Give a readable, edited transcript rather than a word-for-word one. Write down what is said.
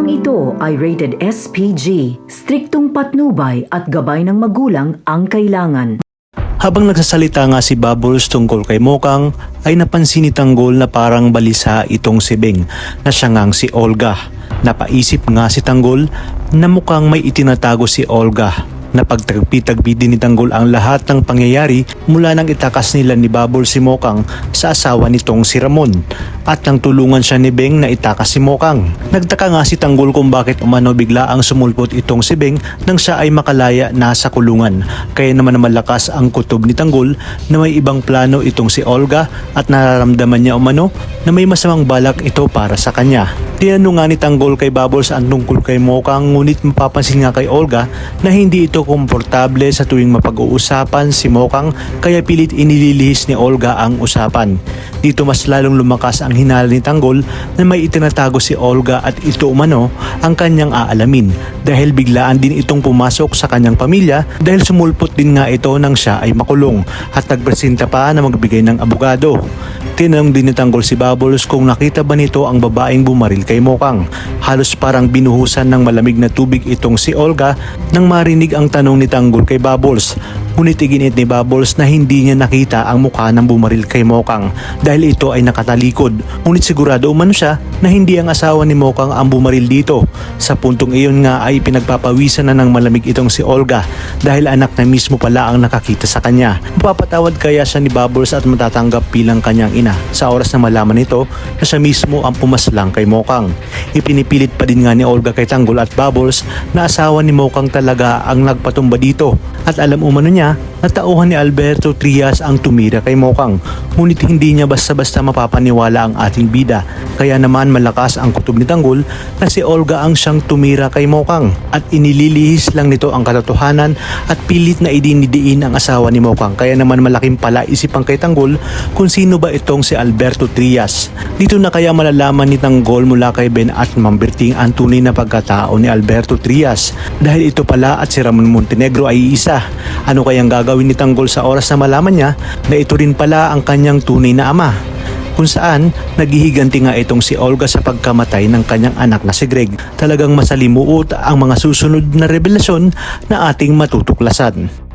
Programang ito ay rated SPG, striktong patnubay at gabay ng magulang ang kailangan. Habang nagsasalita nga si Bubbles tungkol kay Mokang, ay napansin ni Tanggol na parang balisa itong si Beng na siya ngang si Olga. Napaisip nga si Tanggol na mukhang may itinatago si Olga. Napagtagpi-tagpi din ni Tanggol ang lahat ng pangyayari mula nang itakas nila ni Bubbles si Mokang sa asawa nitong si Ramon at nang tulungan siya ni Beng na itakas si Mokang. Nagtaka nga si Tanggol kung bakit umano bigla ang sumulpot itong si Beng nang siya ay makalaya na sa kulungan. Kaya naman malakas ang kutob ni Tanggol na may ibang plano itong si Olga at nararamdaman niya umano na may masamang balak ito para sa kanya. Tinanong nga ni Tanggol kay Bubbles ang tungkol kay Mokang, ngunit mapapansin nga kay Olga na hindi ito komportable sa tuwing mapag-uusapan si Mokang, kaya pilit inililihis ni Olga ang usapan. Dito mas lalong lumakas ang hinala ni Tanggol na may itinatago si Olga at ito umano ang kanyang aalamin dahil biglaan din itong pumasok sa kanyang pamilya dahil sumulpot din nga ito nang siya ay makulong at nagpresenta pa na magbigay ng abogado. Tinanong din ni Tanggol si Bubbles kung nakita ba nito ang babaeng bumaril kay Mokang. Halos parang binuhusan ng malamig na tubig itong si Olga nang marinig ang tanong ni Tanggol kay Bubbles. Ngunit iginit ni Bubbles na hindi niya nakita ang mukha ng bumaril kay Mokang dahil ito ay nakatalikod. Ngunit sigurado umano siya na hindi ang asawa ni Mokang ang bumaril dito. Sa puntong iyon nga ay pinagpapawisan na ng malamig itong si Olga dahil anak na mismo pala ang nakakita sa kanya. Mapapatawad kaya siya ni Bubbles at matatanggap bilang kanyang ina sa oras na malaman nito na siya mismo ang pumaslang kay Mokang. Ipinipilit pa din nga ni Olga kay Tanggol at Bubbles na asawa ni Mokang talaga ang nagpatumba dito at alam umano niya na tauhan ni Alberto Trias ang tumira kay Mokang. Ngunit hindi niya basta-basta mapapaniwala ang ating bida, kaya naman malakas ang kutob ni Tanggol na si Olga ang siyang tumira kay Mokang at inililihis lang nito ang katotohanan at pilit na idinidiin ang asawa ni Mokang, kaya naman malaking palaisip ang kay Tanggol kung sino ba itong si Alberto Trias. Dito na kaya malalaman ni Tanggol mula kay Ben at Ma'am Berting ang tunay na pagkatao ni Alberto Trias dahil ito pala at si Ramon Montenegro ay iisa. Ano kayang gagawin ni Tanggol sa oras na malaman niya na ito rin pala ang kanyang tunay na ama, kung saan naghihiganti nga itong si Olga sa pagkamatay ng kanyang anak na si Greg. Talagang masalimuot ang mga susunod na revelasyon na ating matutuklasan.